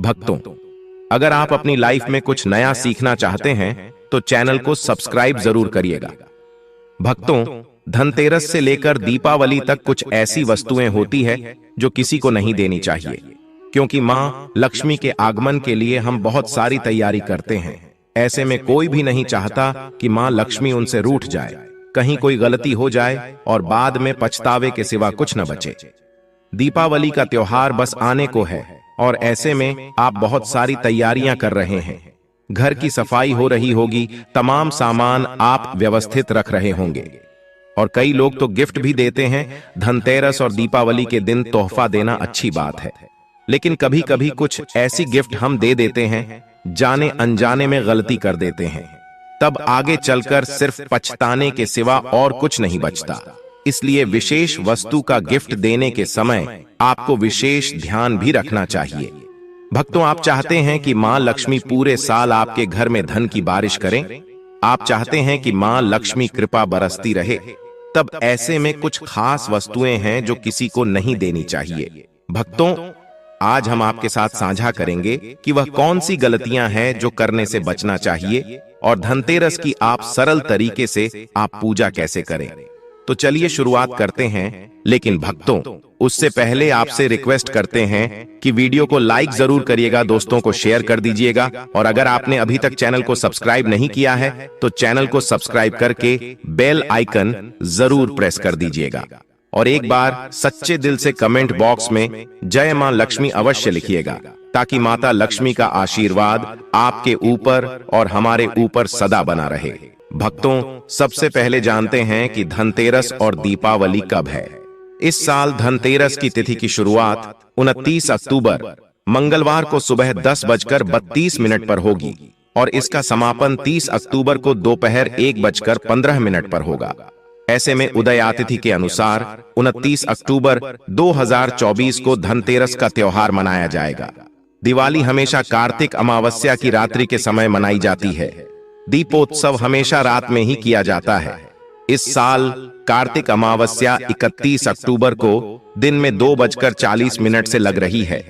भक्तों, अगर आप अपनी लाइफ में कुछ नया सीखना चाहते हैं तो चैनल को सब्सक्राइब जरूर करिएगा। भक्तों, धनतेरस से लेकर दीपावली तक कुछ ऐसी वस्तुएं होती है जो किसी को नहीं देनी चाहिए, क्योंकि मां लक्ष्मी के आगमन के लिए हम बहुत सारी तैयारी करते हैं। ऐसे में कोई भी नहीं चाहता कि मां लक्ष्मी उनसे रूठ जाए, कहीं कोई गलती हो जाए और बाद में पछतावे के सिवा कुछ न बचे। दीपावली का त्योहार बस आने को है और ऐसे में आप बहुत सारी तैयारियां कर रहे हैं। घर की सफाई हो रही होगी, तमाम सामान आप व्यवस्थित रख रहे होंगे और कई लोग तो गिफ्ट भी देते हैं। धनतेरस और दीपावली के दिन तोहफा देना अच्छी बात है, लेकिन कभी कभी कुछ ऐसी गिफ्ट हम दे देते हैं, जाने अनजाने में गलती कर देते हैं, तब आगे चलकर सिर्फ पछताने के सिवा और कुछ नहीं बचता। इसलिए विशेष वस्तु का गिफ्ट देने के समय आपको विशेष ध्यान भी रखना चाहिए। भक्तों, आप चाहते हैं कि मां लक्ष्मी पूरे साल आपके घर में धन की बारिश करें। आप चाहते हैं कि मां लक्ष्मी कृपा बरसती रहे। तब ऐसे में कुछ खास वस्तुएं हैं जो किसी को नहीं देनी चाहिए। भक्तों, आज हम आपके साथ साझा करेंगे कि वह कौन सी गलतियां हैं जो करने से बचना चाहिए और धनतेरस की आप सरल तरीके से आप पूजा कैसे करें। तो चलिए शुरुआत करते हैं, लेकिन भक्तों, उससे पहले आपसे रिक्वेस्ट करते हैं कि वीडियो को लाइक जरूर करिएगा, दोस्तों को शेयर कर दीजिएगा और अगर आपने अभी तक चैनल को सब्सक्राइब नहीं किया है तो चैनल को सब्सक्राइब करके बेल आइकन जरूर प्रेस कर दीजिएगा और एक बार सच्चे दिल से कमेंट बॉक्स में जय मां लक्ष्मी अवश्य लिखिएगा, ताकि माता लक्ष्मी का आशीर्वाद आपके ऊपर और हमारे ऊपर सदा बना रहे। भक्तों, सबसे पहले जानते हैं कि धनतेरस और दीपावली कब है। इस साल धनतेरस की तिथि की शुरुआत 29 अक्टूबर मंगलवार को सुबह 10:32 पर होगी और इसका समापन 30 अक्टूबर को दोपहर 1:15 पर होगा। ऐसे में उदया तिथि के अनुसार 29 अक्टूबर 2024 को धनतेरस का त्योहार मनाया जाएगा। दिवाली हमेशा कार्तिक अमावस्या की रात्रि के समय मनाई जाती है। दीपोत्सव हमेशा रात में ही किया जाता है। इस साल कार्तिक अमावस्या 31 अक्टूबर को दिन में 2:40 से लग रही है।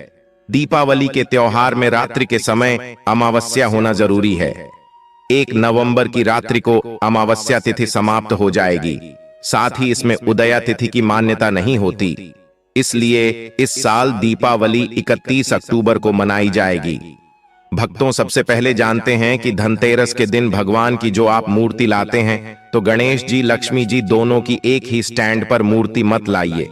दीपावली के त्योहार में रात्रि के समय अमावस्या होना जरूरी है। 1 नवंबर की रात्रि को अमावस्या तिथि समाप्त हो जाएगी। साथ ही इसमें उदया तिथि की मान्यता नहीं होती, इसलिए इस साल दीपावली 31 अक्टूबर को मनाई जाएगी। भक्तों, सबसे पहले जानते हैं कि धनतेरस के दिन भगवान की जो आप मूर्ति लाते हैं तो गणेश जी लक्ष्मी जी दोनों की एक ही स्टैंड पर मूर्ति मत लाइए,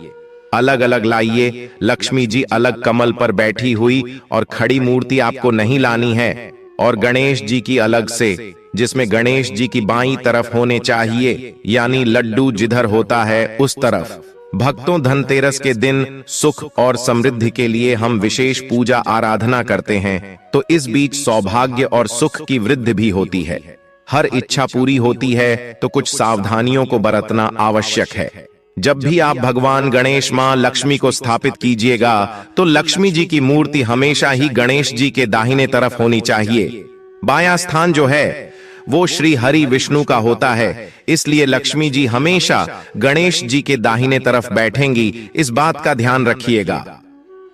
अलग अलग लाइए। लक्ष्मी जी अलग कमल पर बैठी हुई और खड़ी मूर्ति आपको नहीं लानी है और गणेश जी की अलग से, जिसमें गणेश जी की बाईं तरफ होने चाहिए, यानी लड्डू जिधर होता है उस तरफ। भक्तों, धनतेरस के दिन सुख और समृद्धि के लिए हम विशेष पूजा आराधना करते हैं, तो इस बीच सौभाग्य और सुख की वृद्धि भी होती है। हर इच्छा पूरी होती है तो कुछ सावधानियों को बरतना आवश्यक है। जब भी आप भगवान गणेश मां लक्ष्मी को स्थापित कीजिएगा तो लक्ष्मी जी की मूर्ति हमेशा ही गणेश जी के दाहिने तरफ होनी चाहिए। बायां स्थान जो है वो श्री हरि विष्णु का होता है, इसलिए लक्ष्मी जी हमेशा गणेश जी के दाहिने तरफ बैठेंगी। इस बात का ध्यान रखिएगा।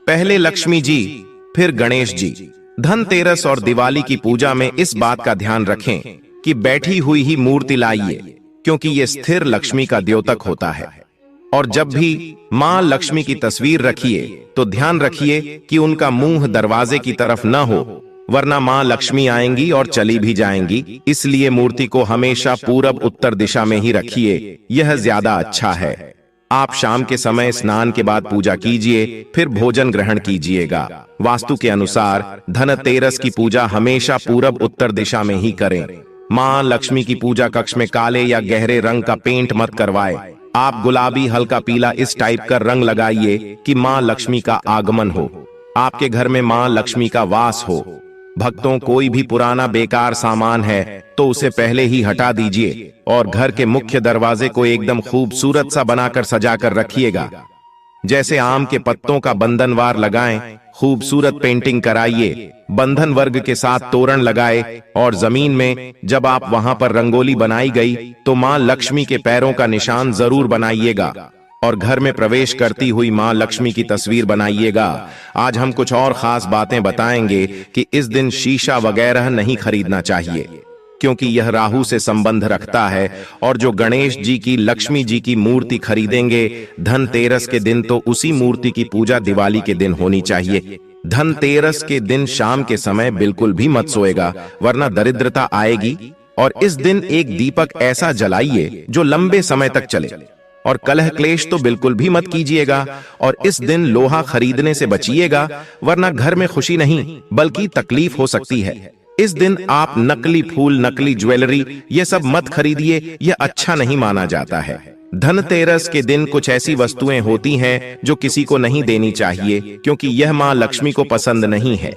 पहले लक्ष्मी जी, फिर गणेश जी। धनतेरस और दिवाली की पूजा में इस बात का ध्यान रखें कि बैठी हुई ही मूर्ति लाइए, क्योंकि ये स्थिर लक्ष्मी का द्योतक होता है। और जब भी मां लक्ष्मी की तस्वीर रखिए तो ध्यान रखिए कि उनका मुंह दरवाजे की तरफ न हो, वरना मां लक्ष्मी आएंगी और चली भी जाएंगी। इसलिए मूर्ति को हमेशा पूरब उत्तर दिशा में ही रखिए, यह ज्यादा अच्छा है। आप शाम के समय स्नान के बाद पूजा कीजिए, फिर भोजन ग्रहण कीजिएगा। वास्तु के अनुसार धनतेरस की पूजा हमेशा पूरब उत्तर दिशा में ही करें। मां लक्ष्मी की पूजा कक्ष में काले या गहरे रंग का पेंट मत करवाएं। आप गुलाबी, हल्का पीला इस टाइप का रंग लगाइए कि मां लक्ष्मी का आगमन हो, आपके घर में मां लक्ष्मी का वास हो। भक्तों, कोई भी पुराना बेकार सामान है तो उसे पहले ही हटा दीजिए और घर के मुख्य दरवाजे को एकदम खूबसूरत सा बनाकर सजाकर रखिएगा। जैसे आम के पत्तों का बंधनवार लगाएं, खूबसूरत पेंटिंग कराइए, बंधन वर्ग के साथ तोरण लगाए और जमीन में जब आप वहां पर रंगोली बनाई गई तो मां लक्ष्मी के पैरों का निशान जरूर बनाइएगा और घर में प्रवेश करती हुई मां लक्ष्मी की तस्वीर बनाइएगा। आज हम कुछ और खास बातें बताएंगे कि इस दिन शीशा वगैरह नहीं खरीदना चाहिए, क्योंकि यह राहु से संबंध रखता है। और जो गणेश जी की, लक्ष्मी जी की मूर्ति खरीदेंगे धनतेरस के दिन, तो उसी मूर्ति की पूजा दिवाली के दिन होनी चाहिए। धनतेरस के दिन शाम के समय बिल्कुल भी मत सोएगा, वरना दरिद्रता आएगी। और इस दिन एक दीपक ऐसा जलाइए जो लंबे समय तक चले। और कलह क्लेश तो बिल्कुल भी मत कीजिएगा। और इस दिन लोहा खरीदने से बचिएगा, वरना घर में खुशी नहीं बल्कि तकलीफ हो सकती है। इस दिन आप नकली फूल, नकली ज्वेलरी ये सब मत खरीदिए, यह अच्छा नहीं माना जाता है। धनतेरस के दिन कुछ ऐसी वस्तुएं होती हैं जो किसी को नहीं देनी चाहिए, क्योंकि यह मां लक्ष्मी को पसंद नहीं है।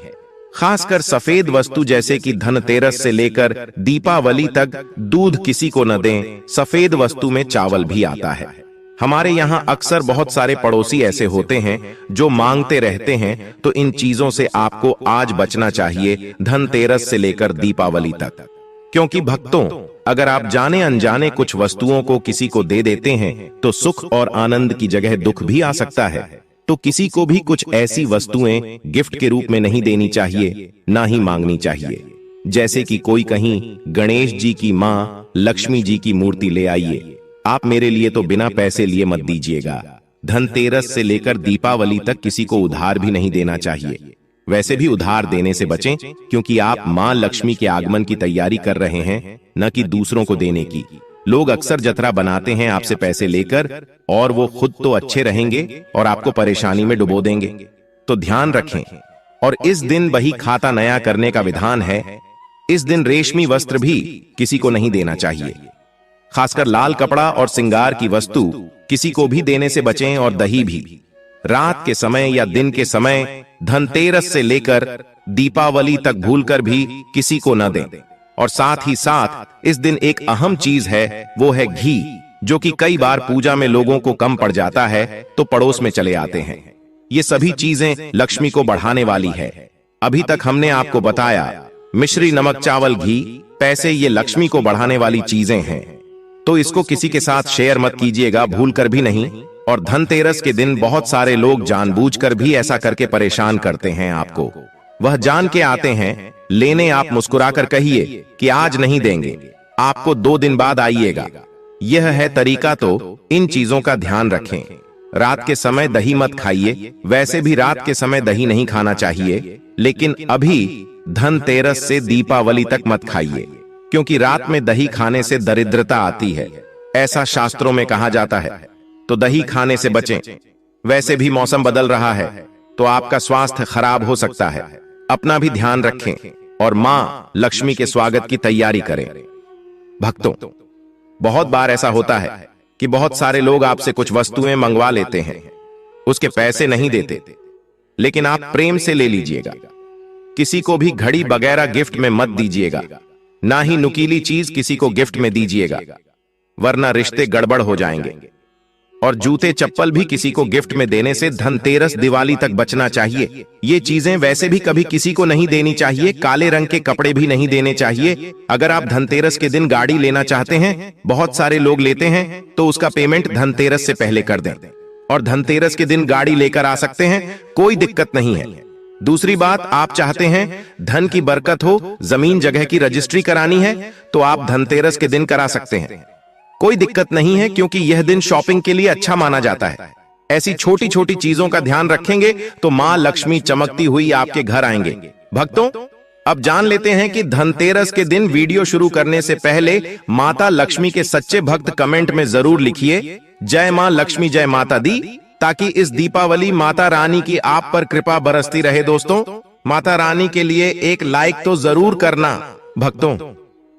खासकर सफेद वस्तु, जैसे कि धनतेरस से लेकर दीपावली तक दूध किसी को न दें। सफेद वस्तु में चावल भी आता है। हमारे यहाँ अक्सर बहुत सारे पड़ोसी ऐसे होते हैं जो मांगते रहते हैं, तो इन चीजों से आपको आज बचना चाहिए धनतेरस से लेकर दीपावली तक। क्योंकि भक्तों, अगर आप जाने अनजाने कुछ वस्तुओं को किसी को दे देते हैं तो सुख और आनंद की जगह दुख भी आ सकता है। तो किसी को भी कुछ ऐसी वस्तुएं गिफ्ट के रूप में नहीं देनी चाहिए, ना ही मांगनी चाहिए। जैसे कि कोई कहीं गणेश जी की मां लक्ष्मी जी की मूर्ति ले आइए, आप मेरे लिए तो बिना पैसे लिए मत दीजिएगा। धनतेरस से लेकर दीपावली तक किसी को उधार भी नहीं देना चाहिए। वैसे भी उधार देने से बचें, क्योंकि आप मां लक्ष्मी के आगमन की तैयारी कर रहे हैं, न कि दूसरों को देने की। लोग अक्सर जतरा बनाते हैं आपसे पैसे लेकर, और वो खुद तो अच्छे रहेंगे और आपको परेशानी में डुबो देंगे। तो ध्यान रखें। और इस दिन बही खाता नया करने का विधान है। इस दिन रेशमी वस्त्र भी किसी को नहीं देना चाहिए। खासकर लाल कपड़ा और श्रृंगार की वस्तु किसी को भी देने से बचें। और दही भी रात के समय या दिन के समय धनतेरस से लेकर दीपावली तक भूलकर भी किसी को न दें। और साथ ही साथ इस दिन एक अहम चीज है, वो है घी, जो कि कई बार पूजा में लोगों को कम पड़ जाता है तो पड़ोस में चले आते हैं। ये सभी चीजें लक्ष्मी को बढ़ाने वाली है। अभी तक हमने आपको बताया मिश्री, नमक, चावल, घी, पैसे, ये लक्ष्मी को बढ़ाने वाली चीजें हैं। तो इसको किसी के साथ शेयर मत कीजिएगा, भूल कर भी नहीं। और धनतेरस के दिन बहुत सारे लोग जानबूझकर भी ऐसा करके परेशान करते हैं आपको। वह जान के आते हैं लेने, आप मुस्कुराकर कहिए कि आज नहीं देंगे, आपको 2 दिन बाद आइएगा। यह है तरीका। तो इन चीजों का ध्यान रखें। रात के समय दही मत खाइए। वैसे भी रात के समय दही नहीं खाना चाहिए, लेकिन अभी धनतेरस से दीपावली तक मत खाइए, क्योंकि रात में दही खाने से दरिद्रता आती है, ऐसा शास्त्रों में कहा जाता है। तो दही खाने से बचें। वैसे भी मौसम बदल रहा है, तो आपका स्वास्थ्य खराब हो सकता है। अपना भी ध्यान रखें और मां लक्ष्मी के स्वागत की तैयारी करें। भक्तों, बहुत बार ऐसा होता है कि बहुत सारे लोग आपसे कुछ वस्तुएं मंगवा लेते हैं, उसके पैसे नहीं देते, लेकिन आप प्रेम से ले लीजिएगा। किसी को भी घड़ी वगैरह गिफ्ट में मत दीजिएगा, ना ही नुकीली चीज किसी को गिफ्ट में दीजिएगा, वरना रिश्ते गड़बड़ हो जाएंगे। और जूते चप्पल भी किसी को गिफ्ट में देने से धनतेरस दिवाली तक बचना चाहिए। ये चीजें वैसे भी कभी किसी को नहीं देनी चाहिए। काले रंग के कपड़े भी नहीं देने चाहिए। अगर आप धनतेरस के दिन गाड़ी लेना चाहते हैं, बहुत सारे लोग लेते हैं, तो उसका पेमेंट धनतेरस से पहले कर दें और धनतेरस के दिन गाड़ी लेकर आ सकते हैं, कोई दिक्कत नहीं है। दूसरी बात, आप चाहते हैं धन की बरकत हो, जमीन जगह की रजिस्ट्री करानी है, तो आप धनतेरस के दिन करा सकते हैं, कोई दिक्कत नहीं है, क्योंकि यह दिन शॉपिंग के लिए अच्छा माना जाता है। ऐसी छोटी छोटी चीजों का ध्यान रखेंगे तो मां लक्ष्मी चमकती हुई आपके घर आएंगे। भक्तों, अब जान लेते हैं कि धनतेरस के दिन वीडियो शुरू करने से पहले माता लक्ष्मी के सच्चे भक्त कमेंट में जरूर लिखिए जय मां लक्ष्मी, जय माता दी, ताकि इस दीपावली माता रानी की आप पर कृपा बरसती रहे। दोस्तों, माता रानी के लिए एक लाइक तो जरूर करना। भक्तों,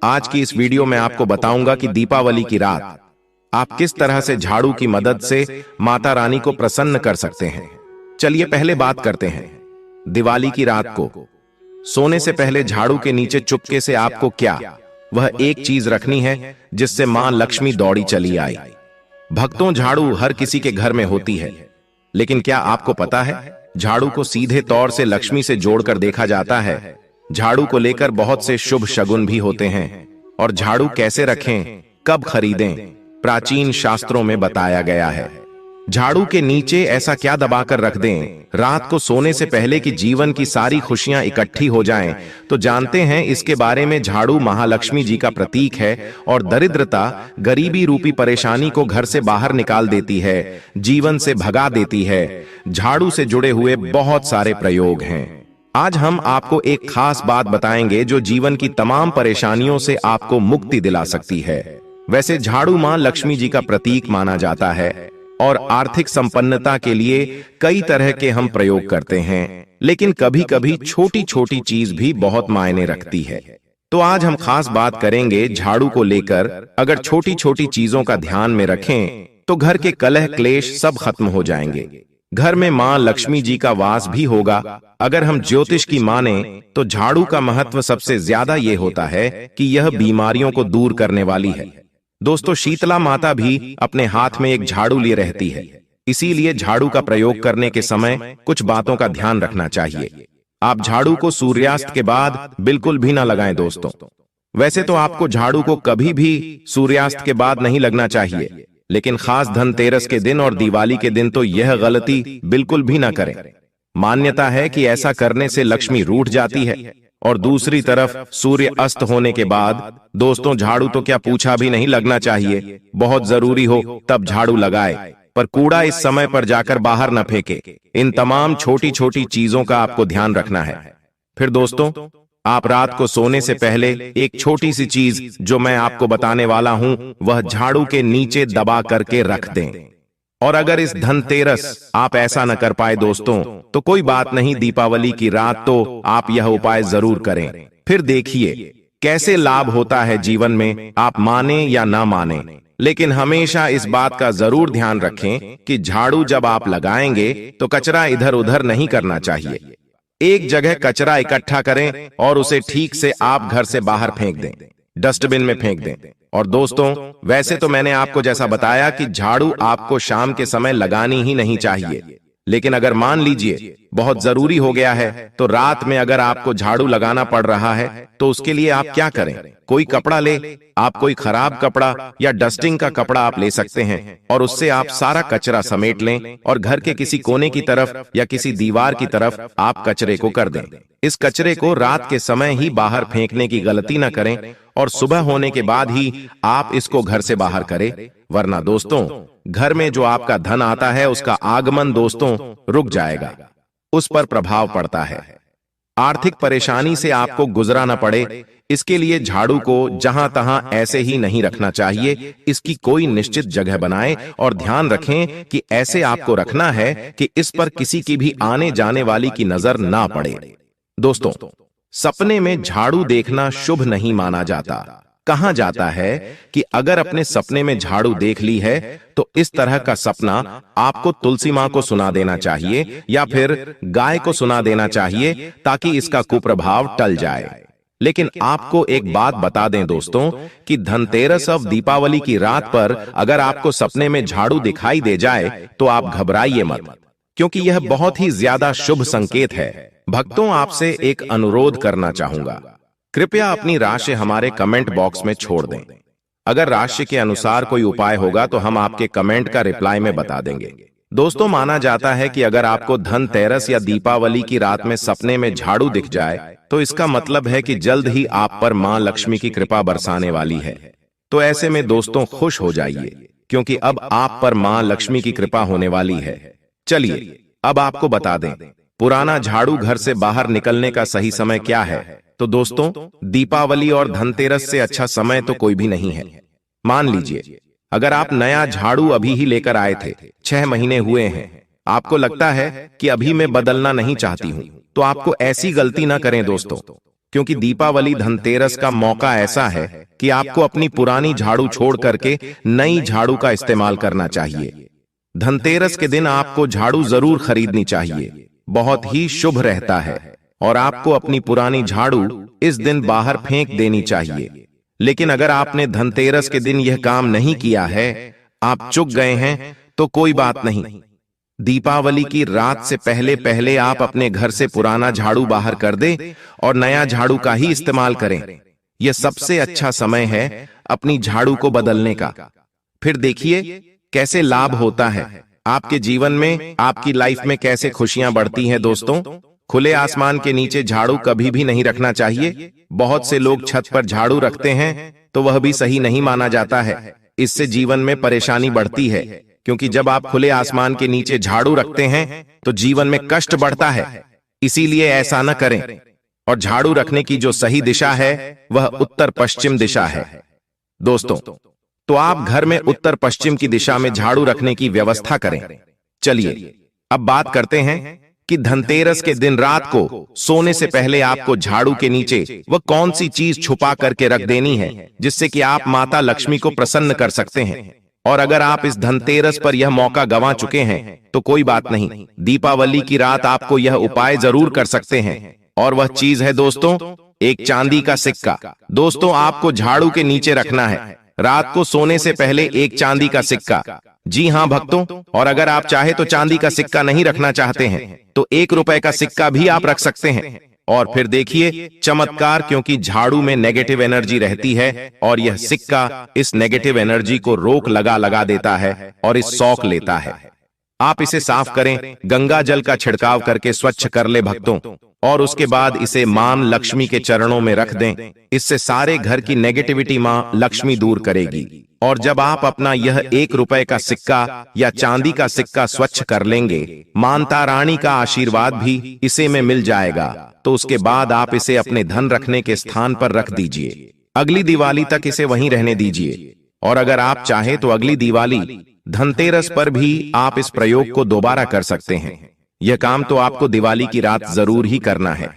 आज की इस वीडियो में आपको बताऊंगा कि दीपावली की रात आप किस तरह से झाड़ू की मदद से माता रानी को प्रसन्न कर सकते हैं। चलिए पहले बात करते हैं। दिवाली की रात को सोने से पहले झाड़ू के नीचे चुपके से आपको क्या वह एक चीज रखनी है जिससे मां लक्ष्मी दौड़ी चली आए। भक्तों, झाड़ू हर किसी के घर में होती है, लेकिन क्या आपको पता है झाड़ू को सीधे तौर से लक्ष्मी से जोड़कर देखा जाता है। झाड़ू को लेकर बहुत से शुभ शगुन भी होते हैं। और झाड़ू कैसे रखें, कब खरीदें, प्राचीन शास्त्रों में बताया गया है। झाड़ू के नीचे ऐसा क्या दबाकर रख दें रात को सोने से पहले कि जीवन की सारी खुशियां इकट्ठी हो जाएं? तो जानते हैं इसके बारे में। झाड़ू महालक्ष्मी जी का प्रतीक है और दरिद्रता, गरीबी रूपी परेशानी को घर से बाहर निकाल देती है, जीवन से भगा देती है। झाड़ू से जुड़े हुए बहुत सारे प्रयोग हैं। आज हम आपको एक खास बात बताएंगे जो जीवन की तमाम परेशानियों से आपको मुक्ति दिला सकती है। वैसे झाड़ू मां लक्ष्मी जी का प्रतीक माना जाता है और आर्थिक संपन्नता के लिए कई तरह के हम प्रयोग करते हैं, लेकिन कभी कभी छोटी छोटी चीज भी बहुत मायने रखती है। तो आज हम खास बात करेंगे झाड़ू को लेकर। अगर छोटी छोटी चीजों का ध्यान में रखें तो घर के कलह क्लेश सब खत्म हो जाएंगे। घर में मां लक्ष्मी जी का वास भी होगा। अगर हम ज्योतिष की माने तो झाड़ू का महत्व सबसे ज्यादा ये होता है कि यह बीमारियों को दूर करने वाली है। दोस्तों, शीतला माता भी अपने हाथ में एक झाड़ू लिए रहती है, इसीलिए झाड़ू का प्रयोग करने के समय कुछ बातों का ध्यान रखना चाहिए। आप झाड़ू को सूर्यास्त के बाद बिल्कुल भी ना लगाएं दोस्तों। वैसे तो आपको झाड़ू को कभी भी सूर्यास्त के बाद नहीं लगना चाहिए, लेकिन खास धनतेरस के दिन और दिवाली के दिन तो यह गलती बिल्कुल भी ना करें। मान्यता है कि ऐसा करने से लक्ष्मी रूठ जाती है। और दूसरी तरफ सूर्य अस्त होने के बाद दोस्तों झाड़ू तो क्या पूछा भी नहीं लगना चाहिए। बहुत जरूरी हो तब झाड़ू लगाए, पर कूड़ा इस समय पर जाकर बाहर न फेंके। इन तमाम छोटी छोटी चीजों का आपको ध्यान रखना है। फिर दोस्तों, आप रात को सोने से पहले एक छोटी सी चीज जो मैं आपको बताने वाला हूं वह झाड़ू के नीचे दबा करके रख दें। और अगर इस धनतेरस आप ऐसा न कर पाए दोस्तों तो कोई बात नहीं, दीपावली की रात तो आप यह उपाय जरूर करें। फिर देखिए कैसे लाभ होता है जीवन में। आप माने या ना माने, लेकिन हमेशा इस बात का जरूर ध्यान रखें कि झाड़ू जब आप लगाएंगे तो कचरा इधर उधर नहीं करना चाहिए। एक जगह कचरा इकट्ठा करें और उसे ठीक से आप घर से बाहर फेंक दें, डस्टबिन में फेंक दें। और दोस्तों, वैसे तो मैंने आपको जैसा बताया कि झाड़ू आपको शाम के समय लगानी ही नहीं चाहिए, लेकिन अगर मान लीजिए बहुत जरूरी हो गया है तो रात में अगर आपको झाड़ू लगाना पड़ रहा है तो उसके लिए आप क्या करें? कोई कपड़ा ले, आप कोई खराब कपड़ा या डस्टिंग का कपड़ा आप ले सकते हैं और उससे आप सारा कचरा समेट लें और घर के किसी कोने की तरफ या किसी दीवार की तरफ आप कचरे को कर दें। इस कचरे को रात के समय ही बाहर फेंकने की गलती न करें और सुबह होने के बाद ही आप इसको घर से बाहर करें, वरना दोस्तों घर में जो आपका धन आता है उसका आगमन दोस्तों रुक जाएगा, उस पर प्रभाव पड़ता है। आर्थिक परेशानी से आपको गुजरा न पड़े, इसके लिए झाड़ू को जहां तहां ऐसे ही नहीं रखना चाहिए। इसकी कोई निश्चित जगह बनाएं और ध्यान रखें कि ऐसे आपको रखना है कि इस पर किसी की भी आने जाने वाली की नजर ना पड़े। दोस्तों, सपने में झाड़ू देखना शुभ नहीं माना जाता। कहा जाता है कि अगर अपने सपने में झाड़ू देख ली है तो इस तरह का सपना आपको तुलसी मां को सुना देना चाहिए या फिर गाय को सुना देना चाहिए ताकि इसका कुप्रभाव टल जाए। लेकिन आपको एक बात बता दें दोस्तों कि धनतेरस और दीपावली की रात पर अगर आपको सपने में झाड़ू दिखाई दे जाए तो आप घबराइए मत, क्योंकि यह बहुत ही ज्यादा शुभ संकेत है। भक्तों, आपसे एक अनुरोध करना चाहूंगा, कृपया अपनी राशि हमारे कमेंट बॉक्स में छोड़ दें। अगर राशि के अनुसार कोई उपाय होगा तो हम आपके कमेंट का रिप्लाई में बता देंगे। दोस्तों, माना जाता है कि अगर आपको धनतेरस या दीपावली की रात में सपने में झाड़ू दिख जाए तो इसका मतलब है कि जल्द ही आप पर मां लक्ष्मी की कृपा बरसाने वाली है। तो ऐसे में दोस्तों खुश हो जाइए, क्योंकि अब आप पर मां लक्ष्मी की कृपा होने वाली है। चलिए अब आपको बता दें पुराना झाड़ू घर से बाहर निकलने का सही समय क्या है। तो दोस्तों, दीपावली और धनतेरस से अच्छा समय तो कोई भी नहीं है। मान लीजिए अगर आप नया झाड़ू अभी ही लेकर आए थे, 6 महीने हुए हैं, आपको लगता है कि अभी मैं बदलना नहीं चाहती हूं, तो आपको ऐसी गलती ना करें दोस्तों, क्योंकि दीपावली धनतेरस का मौका ऐसा है कि आपको अपनी पुरानी झाड़ू छोड़ करके नई झाड़ू का इस्तेमाल करना चाहिए। धनतेरस के दिन आपको झाड़ू जरूर खरीदनी चाहिए, बहुत ही शुभ रहता है, और आपको अपनी पुरानी झाड़ू इस दिन बाहर फेंक देनी चाहिए। लेकिन अगर आपने धनतेरस के दिन यह काम नहीं किया है, आप चूक गए हैं, तो कोई बात नहीं। दीपावली की रात से पहले पहले आप अपने घर से पुराना झाड़ू बाहर कर दें और नया झाड़ू का ही इस्तेमाल करें। यह सबसे अच्छा समय है अपनी झाड़ू को बदलने का। फिर देखिए कैसे लाभ होता है। आपके जीवन में, आपकी लाइफ में कैसे खुशियां बढ़ती हैं दोस्तों। खुले आसमान के नीचे झाड़ू कभी भी नहीं रखना चाहिए। बहुत से लोग छत पर झाड़ू रखते हैं तो वह भी सही नहीं माना जाता है। इससे जीवन में परेशानी बढ़ती है, क्योंकि जब आप खुले आसमान के नीचे झाड़ू रखते हैं तो जीवन में कष्ट बढ़ता है। इसीलिए ऐसा न करें। और झाड़ू रखने की जो सही दिशा है वह उत्तर पश्चिम दिशा है दोस्तों। तो आप घर में उत्तर पश्चिम की दिशा में झाड़ू रखने की व्यवस्था करें। चलिए अब बात करते हैं कि धनतेरस के दिन रात को सोने से पहले आपको झाड़ू के नीचे वह कौन सी चीज छुपा करके रख देनी है जिससे कि आप माता लक्ष्मी को प्रसन्न कर सकते हैं। और अगर आप इस धनतेरस पर यह मौका गंवा चुके हैं तो कोई बात नहीं, दीपावली की रात आपको यह उपाय जरूर कर सकते हैं। और वह चीज है दोस्तों, एक चांदी का सिक्का। दोस्तों, आपको झाड़ू के नीचे रखना है रात को सोने से पहले एक चांदी का सिक्का। जी हां भक्तों, और अगर आप चाहे तो चांदी का सिक्का नहीं रखना चाहते हैं तो 1 रुपए का सिक्का भी आप रख सकते हैं। और फिर देखिए चमत्कार, क्योंकि झाड़ू में नेगेटिव एनर्जी रहती है और यह सिक्का इस नेगेटिव एनर्जी को रोक लगा देता है और इस सौख लेता है। आप इसे साफ करें, गंगा जल का छिड़काव करके स्वच्छ कर ले भक्तों, और उसके बाद इसे मां लक्ष्मी के चरणों में रख दें। इससे सारे घर की नेगेटिविटी मां लक्ष्मी दूर करेगी। और जब आप अपना यह 1 रुपए का सिक्का या चांदी का सिक्का स्वच्छ कर लेंगे, माता रानी का आशीर्वाद भी इसे में मिल जाएगा। तो उसके बाद आप इसे अपने धन रखने के स्थान पर रख दीजिए। अगली दिवाली तक इसे वहीं रहने दीजिए। और अगर आप चाहे तो अगली दिवाली धनतेरस पर भी आप इस प्रयोग को दोबारा कर सकते हैं। यह काम तो आपको दिवाली की रात जरूर ही करना है।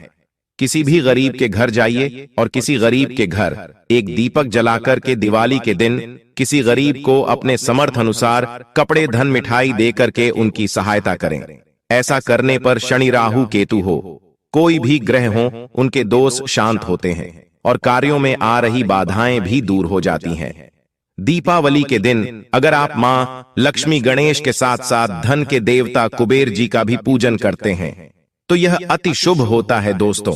किसी भी गरीब के घर जाइए और किसी गरीब के घर एक दीपक जलाकर के दिवाली के दिन किसी गरीब को अपने समर्थ अनुसार कपड़े, धन, मिठाई दे करके उनकी सहायता करें। ऐसा करने पर शनि, राहु, केतु हो, कोई भी ग्रह हो, उनके दोष शांत होते हैं और कार्यों में आ रही बाधाएं भी दूर हो जाती हैं। दीपावली के दिन अगर आप मां लक्ष्मी, गणेश के साथ साथ धन के देवता कुबेर जी का भी पूजन करते हैं तो यह अति शुभ होता है दोस्तों।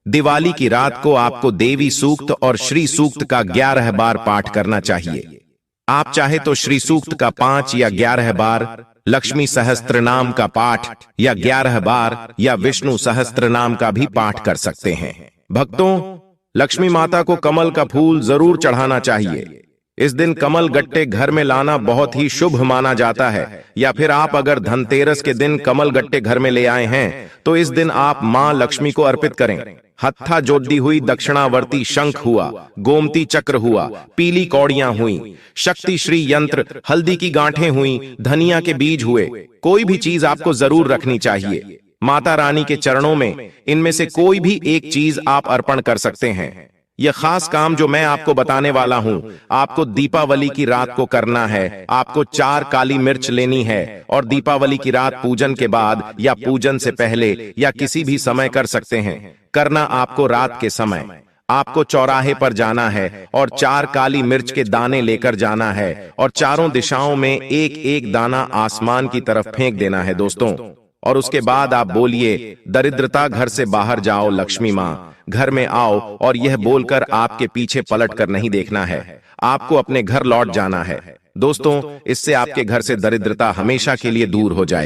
दिवाली की रात को आपको देवी सूक्त और श्री सूक्त का 11 बार पाठ करना चाहिए। आप चाहे तो श्री सूक्त का 5 या 11 बार, लक्ष्मी सहस्त्र नाम का पाठ या 11 बार या विष्णु सहस्त्र नाम का भी पाठ कर सकते हैं। भक्तों, लक्ष्मी माता को कमल का फूल जरूर चढ़ाना चाहिए। इस दिन कमल गट्टे घर में लाना बहुत ही शुभ माना जाता है। या फिर आप अगर धनतेरस के दिन कमल गट्टे घर में ले आए हैं तो इस दिन आप मां लक्ष्मी को अर्पित करें। हत्था जोड़ी हुई दक्षिणावर्ती शंख हुआ, गोमती चक्र हुआ, पीली कौड़ियां हुई, शक्ति श्री यंत्र, हल्दी की गांठें हुई, धनिया के बीज हुए, कोई भी चीज आपको जरूर रखनी चाहिए। माता रानी के चरणों में इनमें से कोई भी एक चीज आप अर्पण कर सकते हैं। यह खास काम जो मैं आपको बताने वाला हूं, आपको दीपावली की रात को करना है। आपको 4 काली मिर्च लेनी है और दीपावली की रात पूजन के बाद या पूजन से पहले या किसी भी समय कर सकते हैं। करना आपको रात के समय, आपको चौराहे पर जाना है और 4 काली मिर्च के दाने लेकर जाना है और चारों दिशाओं में एक एक दाना आसमान की तरफ फेंक देना है दोस्तों। और उसके बाद आप बोलिए, दरिद्रता घर से बाहर जाओ, लक्ष्मी मां घर में आओ। और यह बोलकर आपके पीछे पलट कर नहीं देखना है, आपको अपने घर लौट जाना है दोस्तों। इससे आपके घर से दरिद्रता हमेशा के लिए दूर हो जाएगी।